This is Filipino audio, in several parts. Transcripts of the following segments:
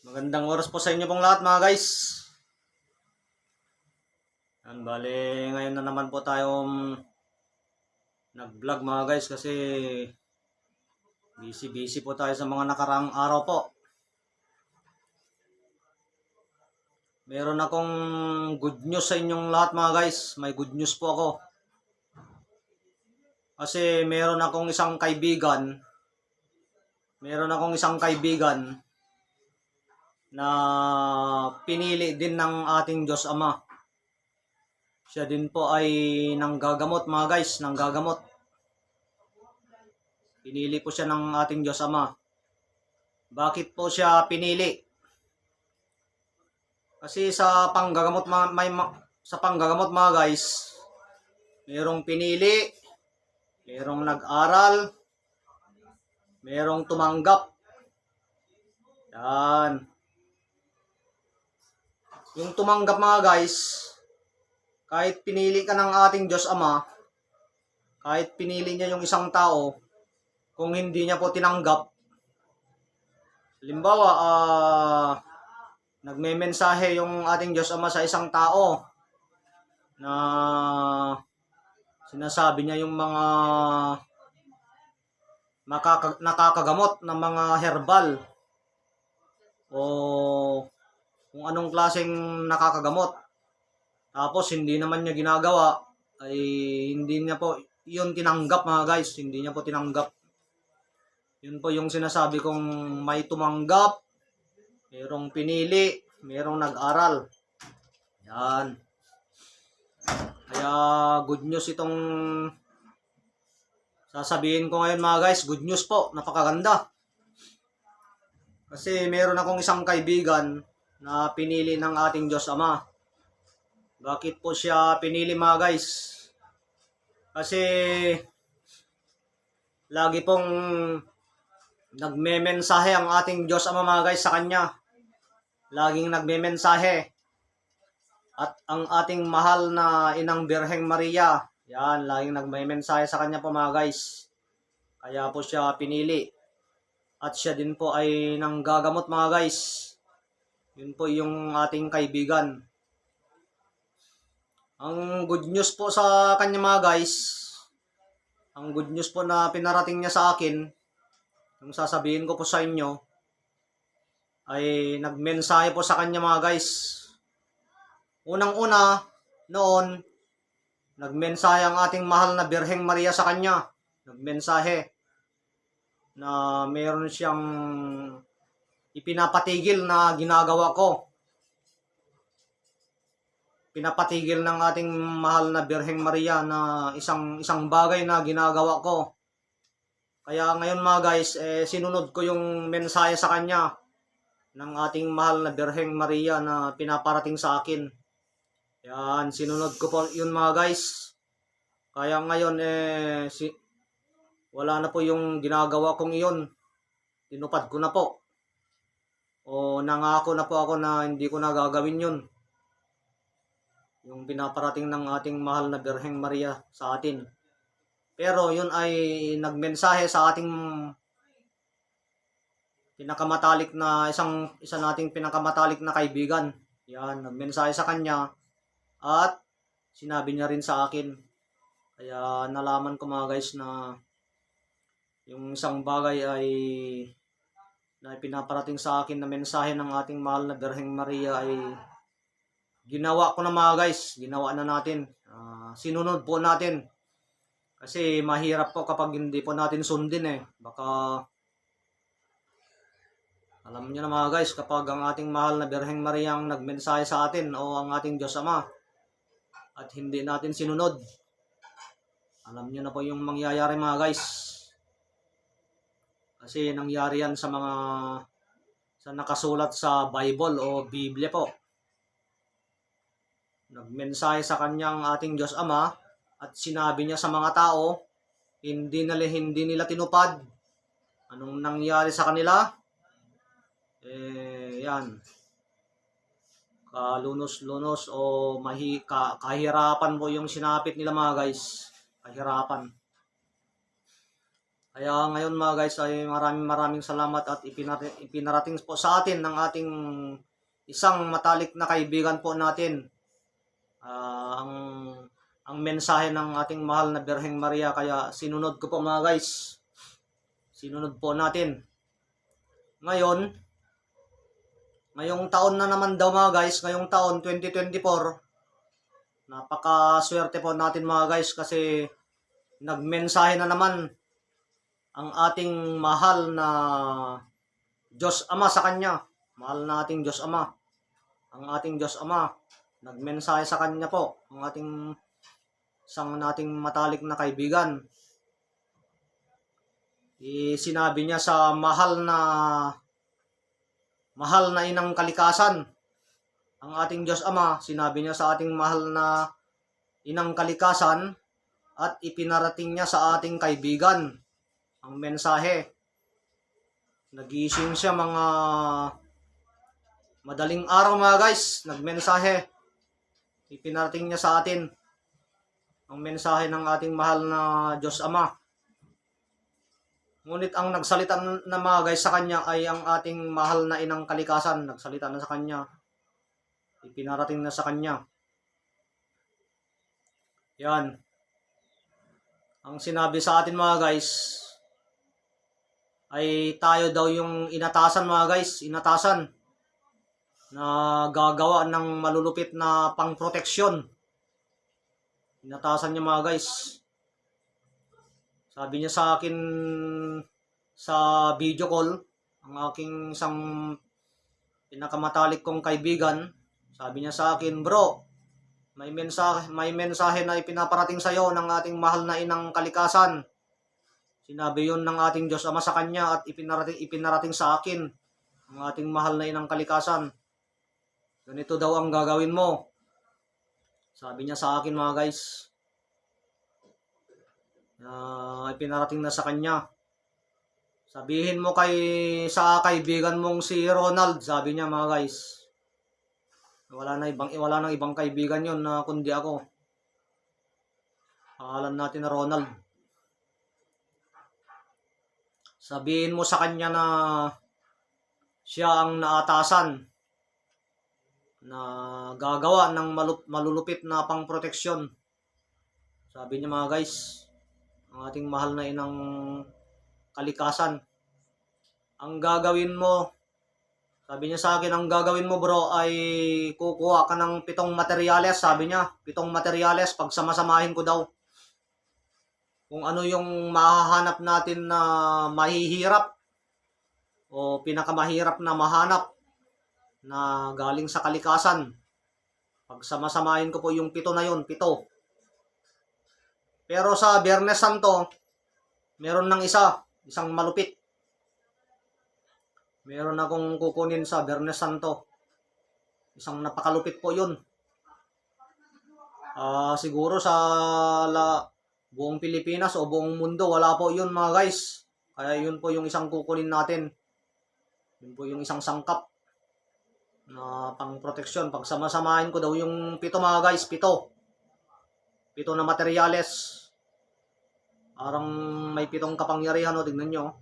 Magandang oras po sa inyo pong lahat mga guys. Bale, ngayon na naman po tayong nag-vlog mga guys kasi busy po tayo sa mga nakaraang araw po. Meron akong good news sa inyong lahat mga guys. May good news po ako. Kasi meron akong isang kaibigan na pinili din ng ating Diyos Ama. Siya din po ay nanggagamot mga guys, nanggagamot. Pinili po siya ng ating Diyos Ama. Bakit po siya pinili? Kasi sa panggagamot mga guys, merong pinili, merong nag-aral, merong tumanggap. Yan. Yung tumanggap mga guys, kahit pinili ka ng ating Diyos Ama, kahit pinili niya yung isang tao, kung hindi niya po tinanggap, halimbawa, nagme-mensahe yung ating Diyos Ama sa isang tao na sinasabi niya yung mga nakakagamot ng mga herbal o kung anong klaseng nakakagamot. Tapos hindi naman niya ginagawa, ay hindi niya po yun tinanggap mga guys, hindi niya po tinanggap. Yun po yung sinasabi kong may tumanggap, merong pinili, merong nag-aral. Yan. Kaya good news itong sasabihin ko ngayon mga guys, good news po, napakaganda. Kasi meron akong isang kaibigan na pinili ng ating Diyos Ama. Bakit po siya pinili mga guys? Kasi lagi pong nagme-mensahe ang ating Diyos Ama mga guys sa kanya. Laging nagme-mensahe. At ang ating mahal na Inang Birheng Maria, yan, laging nagme-mensahe sa kanya po mga guys. Kaya po siya pinili. At siya din po ay nanggagamot mga guys. Yun po yung ating kaibigan. Ang good news po sa kanya mga guys, ang good news po na pinarating niya sa akin, yung sasabihin ko po sa inyo, ay nagmensahe po sa kanya mga guys. Unang-una, noon, nagmensahe ang ating mahal na Birheng Maria sa kanya. Nagmensahe na meron siyang ipinapatigil na ginagawa ko. Pinapatigil ng ating mahal na Birheng Maria na isang bagay na ginagawa ko. Kaya ngayon mga guys, sinunod ko yung mensahe sa kanya ng ating mahal na Birheng Maria na pinaparating sa akin. Yan, sinunod ko po yun mga guys. Kaya ngayon wala na po yung ginagawa kong iyon. Tinupad ko na po. O nangako na po ako na hindi ko na gagawin yun. Yung pinaparating ng ating mahal na Birheng Maria sa atin. Pero yun ay nagmensahe sa ating pinakamatalik na isa nating pinakamatalik na kaibigan. Yan, nagmensahe sa kanya at sinabi niya rin sa akin. Kaya nalaman ko mga guys na yung isang bagay ay na pinaparating sa akin na mensahe ng ating mahal na Birheng Maria ay ginawa ko na mga guys. Ginawa na natin. Sinunod po natin. Kasi mahirap po kapag hindi po natin sundin Baka alam niyo na mga guys, kapag ang ating mahal na Birheng Maria ang nagmensahe sa atin o ang ating Diyos Ama at hindi natin sinunod, alam niyo na po yung mangyayari mga guys. Kasi nangyari yan sa nakasulat sa Bible o Biblia po. Nagmensahe sa kanyang ating Diyos Ama at sinabi niya sa mga tao, hindi nila tinupad. Anong nangyari sa kanila? Yan. Kalunos-lunos o kahirapan po yung sinapit nila mga guys. Kahirapan. Kaya ngayon mga guys ay maraming salamat at ipinarating po sa atin ng ating isang matalik na kaibigan po natin. Ang mensahe ng ating mahal na Birheng Maria, kaya sinunod ko po mga guys. Sinunod po natin. Ngayong taon na naman daw mga guys, ngayong taon 2024, napakaswerte po natin mga guys kasi nagmensahe na naman ang ating mahal na Diyos Ama sa kanya. Mahal na ating Diyos Ama. Ang ating Diyos Ama, nagmensahe sa kanya po, ang isang nating matalik na kaibigan. Sinabi niya sa mahal na inang kalikasan, ang ating Diyos Ama, sinabi niya sa ating mahal na inang kalikasan at ipinarating niya sa ating kaibigan ang mensahe. Nagising siya mga madaling araw mga guys, nagmensahe. Ipinarating niya sa atin ang mensahe ng ating mahal na Diyos Ama. Ngunit ang nagsalita na mga guys sa kanya ay ang ating mahal na inang kalikasan. Nagsalita na sa kanya. Ipinarating na sa kanya. Yan. Ang sinabi sa atin mga guys ay tayo daw yung inatasan mga guys. Inatasan na gagawa ng malulupit na pangproteksyon. Inatasan niya mga guys. Sabi niya sa akin sa video call, ang aking isang pinakamatalik kong kaibigan, sabi niya sa akin, "Bro, may mensahe na ipinaparating sa iyo ng ating mahal na inang kalikasan." Sinabi yun ng ating Diyos Ama sa kanya at ipinarating sa akin ang ating mahal na inang kalikasan. Ganito daw ang gagawin mo. Sabi niya sa akin mga guys. Ipinarating na sa kanya. Sabihin mo sa kaibigan mong si Ronald, sabi niya mga guys. Wala nang ibang kaibigan yon na kundi ako. Pangalan natin na Ronald. Sabihin mo sa kanya na siya ang naatasan na gagawa ng malulupit na pangproteksyon. Sabi niya mga guys, ang ating mahal na inang kalikasan. Ang gagawin mo, sabi niya sa akin, ang gagawin mo bro ay kukuha ka ng 7 materyales, sabi niya. 7 materyales, pagsamasamahin ko daw. Kung ano yung mahahanap natin na mahihirap o pinakamahirap na mahanap na galing sa kalikasan. Pagsamasamahin ko po yung 7 na yun, 7. Pero sa Biyernes Santo, meron ng isang malupit. Meron akong kukunin sa Biyernes Santo. Isang napakalupit po yun. Siguro sa buong Pilipinas o buong mundo, wala po yun mga guys. Kaya yun po yung isang kukunin natin. Yun po yung isang sangkap na pang-proteksyon. Pagsamasamahin ko daw yung 7 mga guys, 7 na materyales. Parang may 7 kapangyarihan o, tignan nyo.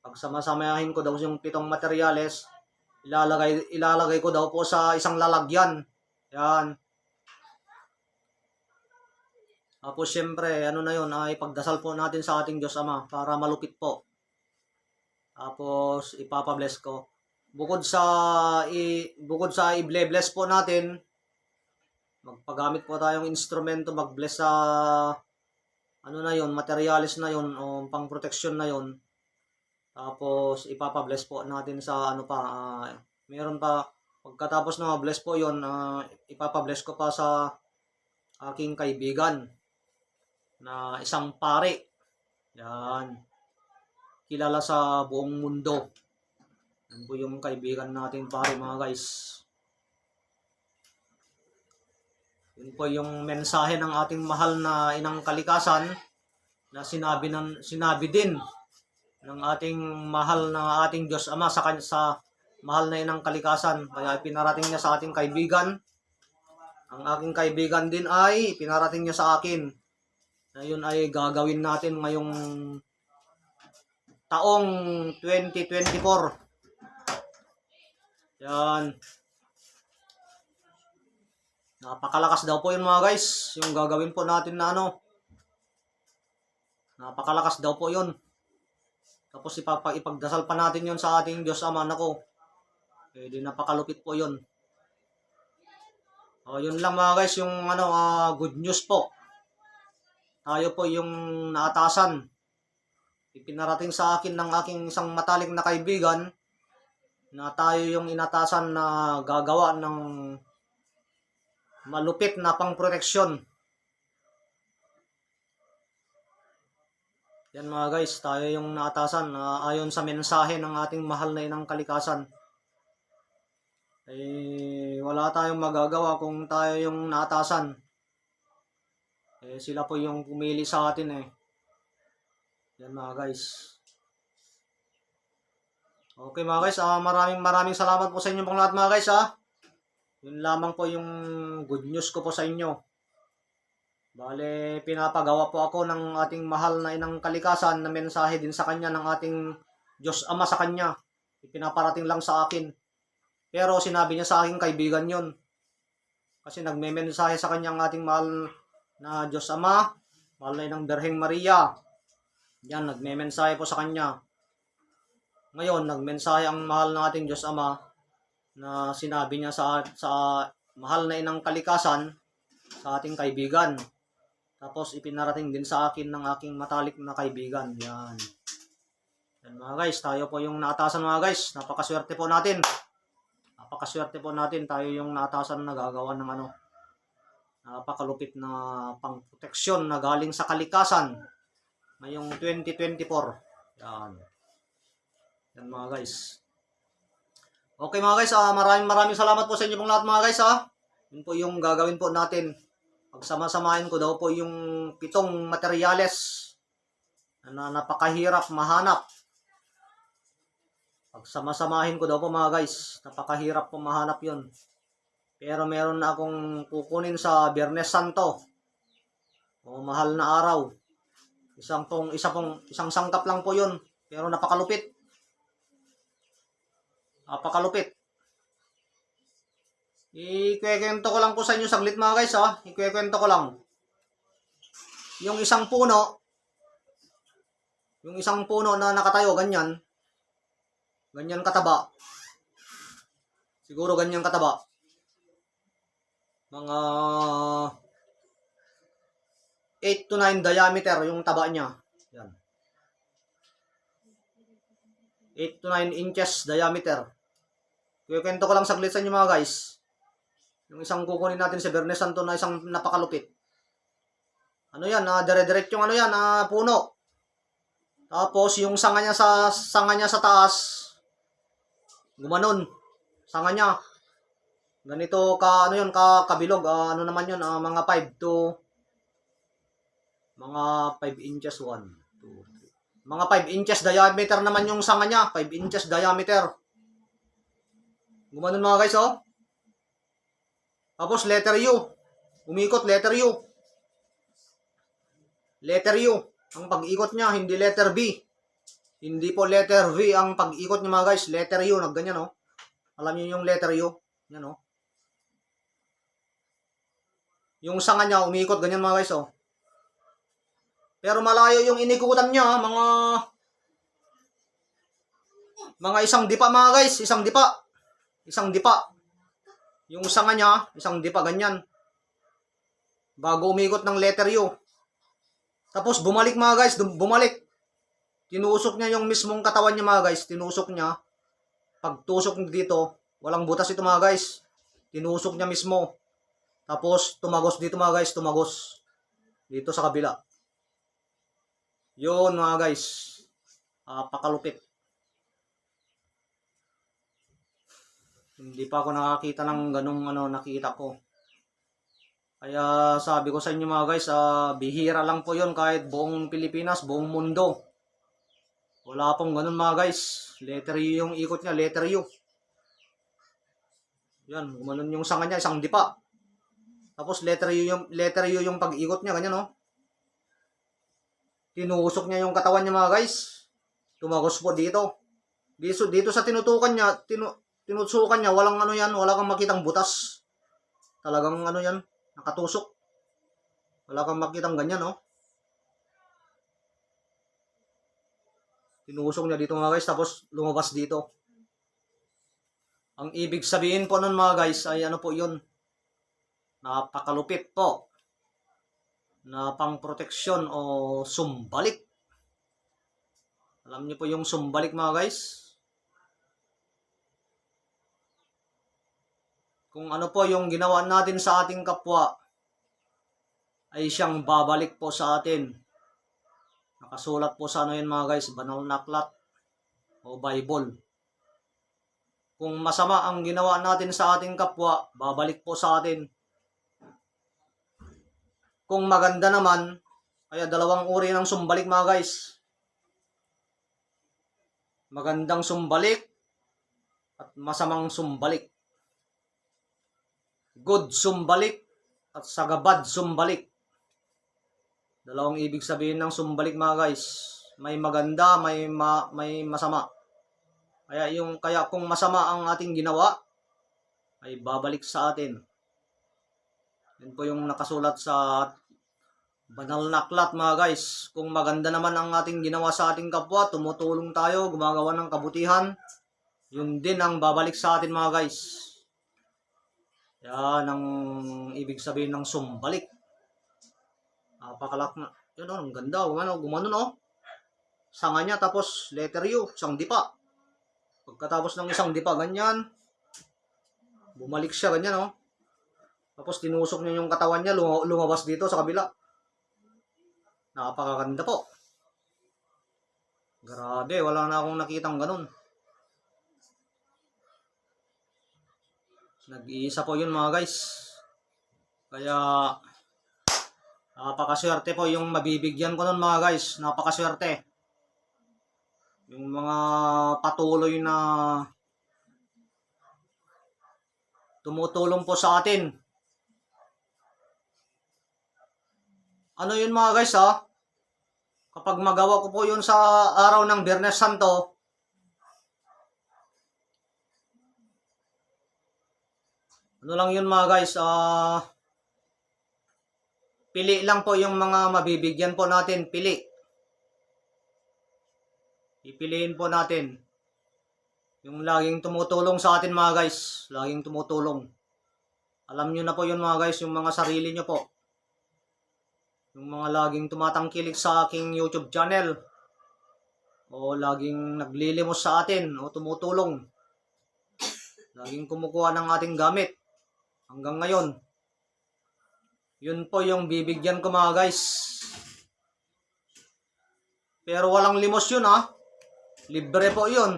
Pagsamasamahin ko daw yung 7 materyales, ilalagay ko daw po sa isang lalagyan. Yan. Tapos syempre, ano na yun, ay pagdasal po natin sa ating Diyos Ama para malupit po. Tapos ipapabless ko. Bukod sa i-bless po natin, magpagamit po tayong instrumento, mag-bless sa ano na yun, materialis na yun o pang protection na yun. Tapos ipapabless po natin sa ano pa, meron pa, pagkatapos na bless po yun, ipapabless ko pa sa aking kaibigan na isang pare. Yan. Kilala sa buong mundo. Yan po yung kaibigan natin pare mga guys. Yun po yung mensahe ng ating mahal na inang kalikasan na sinabi din ng ating mahal na ating Diyos Ama sa mahal na inang kalikasan. Kaya pinarating niya sa ating kaibigan. Ang aking kaibigan din ay pinarating niya sa akin na yun ay gagawin natin ngayong taong 2024. Yan. Napakalakas daw po yun mga guys. Yung gagawin po natin na ano. Napakalakas daw po yun. Tapos ipagdasal pa natin yun sa ating Diyos Ama. Nako. Di napakalupit po yun. Yun lang mga guys. Yung ano, good news po. Tayo po yung naatasan. Ipinarating sa akin ng aking isang matalik na kaibigan na tayo yung inatasan na gagawa ng malupit na pangproteksyon. Yan mga guys, tayo yung naatasan ayon sa mensahe ng ating mahal na inang kalikasan. Wala tayong magagawa kung tayo yung naatasan. Sila po yung pumili sa atin eh. Yan mga guys. Okay mga guys, maraming salamat po sa inyo pong lahat mga guys Yun lamang po yung good news ko po sa inyo. Bale, pinapagawa po ako ng ating mahal na inang kalikasan na mensahe din sa kanya ng ating Diyos Ama sa kanya. Ipinaparating lang sa akin. Pero sinabi niya sa aking kaibigan yun. Kasi nagme-mensahe sa kanya ang ating mahal na Diyos Ama, mahal na inang Birheng Maria. Yan, nagme-mensahe po sa kanya. Ngayon, nagmensahe ang mahal na ating Diyos Ama na sinabi niya sa mahal na inang kalikasan sa ating kaibigan. Tapos ipinarating din sa akin ng aking matalik na kaibigan. Yan. Yan mga guys, tayo po yung naatasan mga guys. Napakaswerte po natin. Napakaswerte po natin. Tayo yung naatasan na gagawa ng ano. Napakalupit na pangproteksyon na galing sa kalikasan. Ngayong 2024. Yan. Yan mga guys. Okay mga guys, maraming salamat po sa inyo pong lahat mga guys Yun po yung gagawin po natin. Pagsama-samahin ko daw po yung 7 materyales na napakahirap mahanap. Pagsama-samahin ko daw po mga guys, napakahirap po mahanap yun. Pero meron na akong kukunin sa Biyernes Santo. Mahal na araw. Isang sangkap lang po yun. Pero napakalupit. Napakalupit. Ikwento ko lang po sa inyo saglit mga guys Ikwento ko lang. Yung isang puno na nakatayo, ganyan kataba. Siguro ganyan kataba. Mga 8 to 9 diameter yung taba niya. Yan. 8 to 9 inches diameter. Kwento ko lang saglit sa inyo mga guys. Yung isang kukunin natin sa Biyernes Santo na isang napakalupit. Ano yan? Dire-direct yung ano yan, puno. Tapos yung sanga niya sa taas, gumanon. Sanga niya. Ganito ka ano yun, kabilog. Ano naman yun, mga 5 inches 1, 2, 3. Mga 5 inches diameter naman yung sanga niya. 5 inches diameter. Gumanon mga guys Tapos letter U. Umikot letter U. Letter U. Ang pag-ikot niya, hindi letter B. Hindi po letter V ang pag-ikot niya mga guys. Letter U. Nagganyan Alam niyo yung letter U? Yan Yung sanga niya, umikot ganyan mga guys Pero malayo yung inikutan niya, mga isang dipa mga guys. Isang dipa. Yung sanga niya, isang dipa, ganyan. Bago umikot ng letter U. Tapos bumalik mga guys, bumalik. Tinusok niya yung mismong katawan niya mga guys. Tinusok niya. Pagtusok dito, walang butas ito mga guys. Tinusok niya mismo. Tapos tumagos dito mga guys, tumagos. Dito sa kabila. Yun mga guys. Pakalupit. Hindi pa ako nakakita ng ganung nakita ko. Kaya sabi ko sa inyo mga guys, bihira lang po yun kahit buong Pilipinas, buong mundo. Wala pong ganun mga guys. Letter U yung ikot niya, letter U. Yan, gumanon yung sanga niya, isang dipa. Tapos letter U yung pag-ikot niya, ganyan Tinusok niya yung katawan niya mga guys. tumagos po dito. Dito sa tinutukan niya, tinutukan niya, walang ano yan, wala kang makitang butas. Talagang ano yan, nakatusok. Wala kang makitang ganyan, no? Tinusok niya dito mga guys, tapos lumabas dito. Ang ibig sabihin po nun mga guys, ay ano po yun? Napakalupit po na pangproteksyon o sumbalik. Alam niyo po yung sumbalik mga guys? Kung ano po yung ginawa natin sa ating kapwa, ay siyang babalik po sa atin. Nakasulat po sa ano yun mga guys, banal na aklat o Bible. Kung masama ang ginawa natin sa ating kapwa, babalik po sa atin. Kung maganda naman, kaya dalawang uri ng sumbalik mga guys. Magandang sumbalik at masamang sumbalik. Good sumbalik at sagabad sumbalik. Dalawang ibig sabihin ng sumbalik mga guys. May maganda, may masama. Kaya kung masama ang ating ginawa, ay babalik sa atin. Yan po yung nakasulat sa banal na aklat mga guys. Kung maganda naman ang ating ginawa sa ating kapwa, tumutulong tayo, gumagawa ng kabutihan, yun din ang babalik sa atin mga guys. Yan ang ibig sabihin ng sumbalik. Napakalak na. Yun ang ganda. Gumano no? Sanga niya tapos letter U, isang dipa. Pagkatapos ng isang dipa, ganyan. Bumalik siya, ganyan no? Tapos tinusok niya yung katawan niya, lumabas dito sa kabila. Napakaganda po. Grabe, wala na akong nakitang ganun. Nag-iisa po yun mga guys. Kaya napakaswerte po yung mabibigyan ko nun mga guys. Napakaswerte. Yung mga patuloy na tumutulong po sa atin. Ano yun mga guys ha? Kapag magawa ko po yun sa araw ng Biyernes Santo, ano lang yun mga guys, pili lang po yung mga mabibigyan po natin, pili. Ipiliin po natin. Yung laging tumutulong sa atin mga guys, laging tumutulong. Alam nyo na po yun mga guys, yung mga sarili nyo po. Yung mga laging tumatangkilik sa aking YouTube channel. O laging naglilimos sa atin o tumutulong. Laging kumukuha ng ating gamit. Hanggang ngayon. Yun po yung bibigyan ko mga guys. Pero walang limos yun ha. Libre po yun.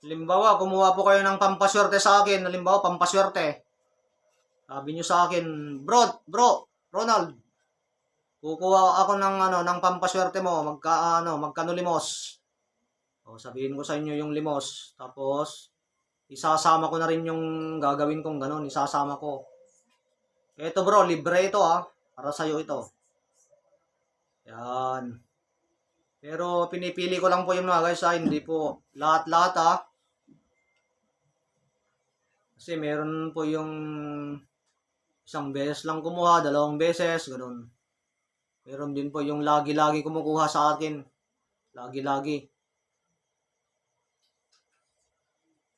Halimbawa, kumuha po kayo ng pampaswerte sa akin. Halimbawa, pampaswerte. Sabi nyo sa akin, Bro, Ronald, kukuha ako ng pampaswerte mo. Magkano limos? O, sabihin ko sa inyo yung limos. Tapos, isasama ko na rin yung gagawin kong ganun. Isasama ko. Eto bro, libre ito ha. Para sa'yo ito. Yan. Pero pinipili ko lang po yung mga guys ha. Hindi po lahat-lahat ha. Kasi meron po yung isang beses lang kumuha, 2 beses, ganun. Meron din po yung lagi-lagi kumukuha sa akin. Lagi-lagi.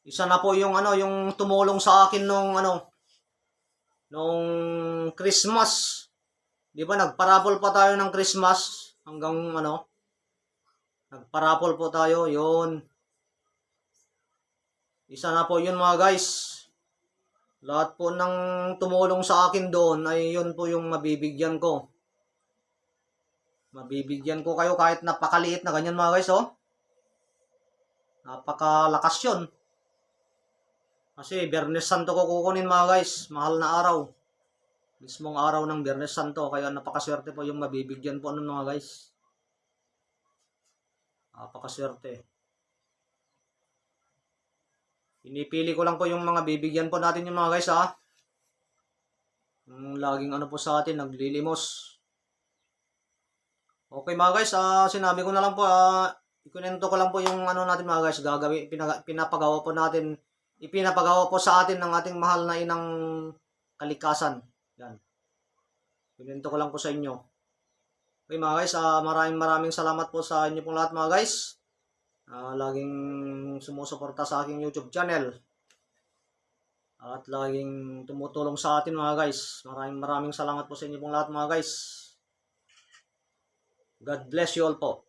Isa na po yung yung tumulong sa akin nung Christmas. 'Di ba nagparapol pa tayo ng Christmas hanggang nagparapol po tayo, 'yon. Isa na po 'yun mga guys. Lahat po ng tumulong sa akin doon ay 'yun po yung mabibigyan ko. Mabibigyan ko kayo kahit napakaliit na ganyan mga guys, oh. Napakalakas 'yun. Kasi Biyernes Santo ko kukunin mga guys. Mahal na araw. Mismong araw ng Biyernes Santo. Kaya napakaswerte po yung mabibigyan po nun mga guys. Napakaswerte. Pinipili ko lang po yung mga bibigyan po natin yung mga guys ha. Yung laging po sa atin. Naglilimos. Okay mga guys. Sinabi ko na lang po ikunento ko lang po yung ano natin mga guys, pinapagawa po natin, ipinapagawa po sa atin ng ating mahal na inang kalikasan. Yan. Ikunento ko lang po sa inyo. Okay mga guys, maraming salamat po sa inyo pong lahat mga guys. Laging sumusuporta sa aking YouTube channel. At laging tumutulong sa atin mga guys. Maraming salamat po sa inyo pong lahat mga guys. God bless you all po.